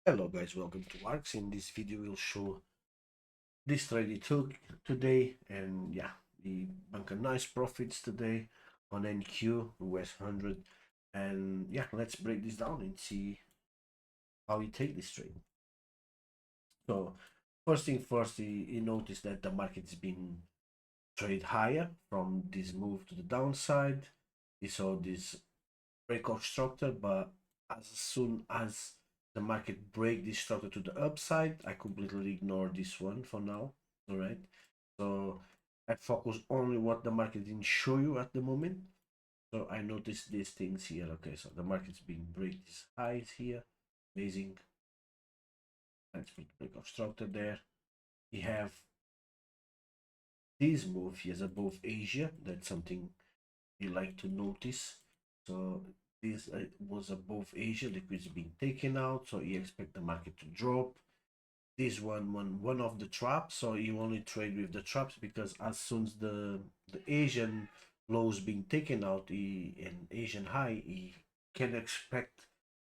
Hello guys, welcome to Arcs. In this video we'll show this trade he took today, and yeah, we bank a nice profits today on NQ US 100. And yeah, let's break this down and see how you take this trade. So first thing first, you notice that the market's been trade higher from this move to the downside. You saw this breakout structure, but as soon as the market break this structure to the upside, I completely ignore this one for now. All right, so I focus only what the market didn't show you at the moment. So I noticed these things here. Okay, so the market's been break these highs here. Amazing. Let's put breakout structure there. We have this move here above Asia. That's something you like to notice. So this was above Asia, liquidity being taken out, so you expect the market to drop. This one of the traps, so you only trade with the traps because as soon as the Asian lows being taken out, an Asian high, you can expect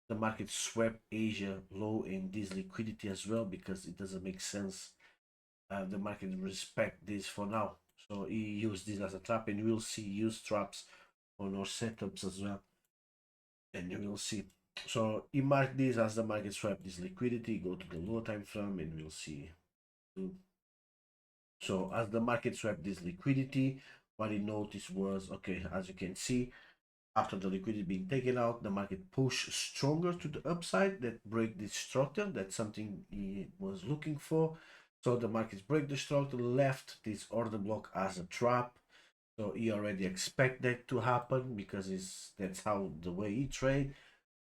the market swept Asia low in this liquidity as well, because it doesn't make sense. The market respect this for now, so he use this as a trap, and we'll see use traps on our setups as well, and you will see. So you mark this as the market swap this liquidity, go to the low time frame, and we'll see. So as the market swept this liquidity, what he noticed was, okay, as you can see, after the liquidity being taken out, the market pushed stronger to the upside, that break this structure. That's something he was looking for. So the markets break the structure, left this order block as a trap. So he already expect that to happen because that's how the way he trade.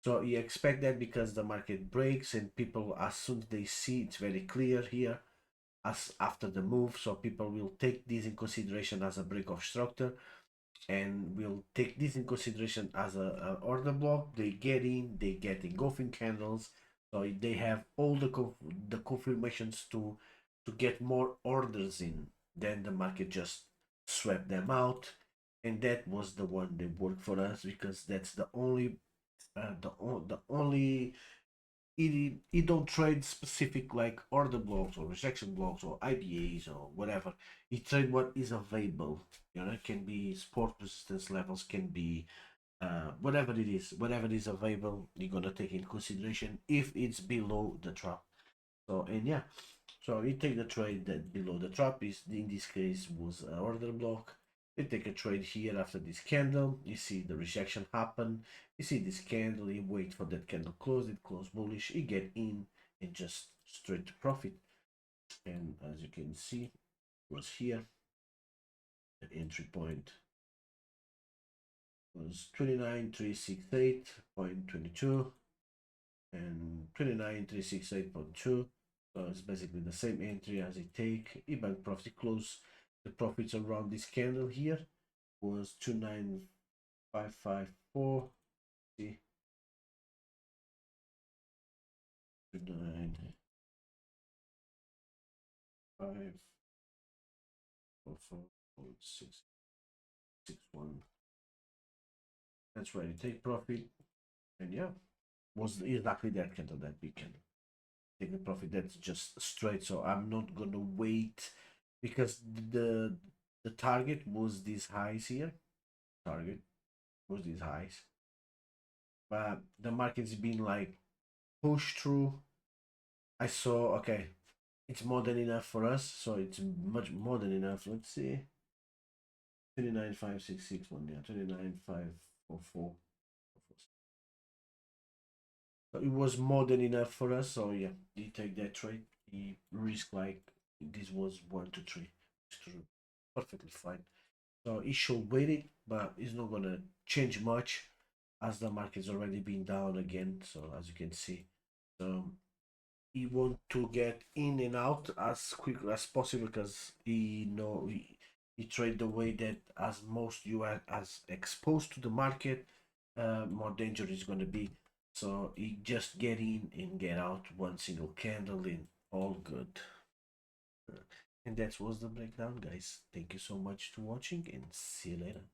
So you expect that because the market breaks, and people, as soon as they see, it's very clear here as after the move, so people will take this in consideration as a break of structure, and will take this in consideration as a order block. They get engulfing candles, so they have all the confirmations to get more orders in. Then the market just swept them out, and that was the one that worked for us, because that's the only the only it don't trade specific like order blocks or rejection blocks or IBAs or whatever. It trade what is available. You know, it can be support resistance levels, can be whatever is available. You're gonna take in consideration if it's below the trap. So, and yeah, so you take the trade that below the trap is, in this case, was an order block. You take a trade here after this candle. You see the rejection happen. You see this candle. You wait for that candle close. It close bullish. You get in and just straight to profit. And as you can see, it was here. The entry point was 29368.22 and 29368.2. So it's basically the same entry as it take. Bank profit close. The profits around this candle here was 29554. See, 29544.661. That's where you take profit, and yeah, was exactly that candle, that big candle. Take the profit. That's just straight. So I'm not gonna wait, because the target was these highs here. Target was these highs, but the market's been like pushed through. I saw, okay, it's more than enough for us, so it's much more than enough. Let's see, 29,566 yeah, 29,544. So it was more than enough for us. So yeah, he take that trade. He risk like this was 1 to 3. It's perfectly fine. So he should wait it, but it's not gonna change much as the market's already been down again. So as you can see, so he want to get in and out as quick as possible, because he trade the way that as most you are as exposed to the market, more danger is going to be. So he just get in and get out one single candle in, all good. And that was the breakdown, guys. Thank you so much for watching, and see you later.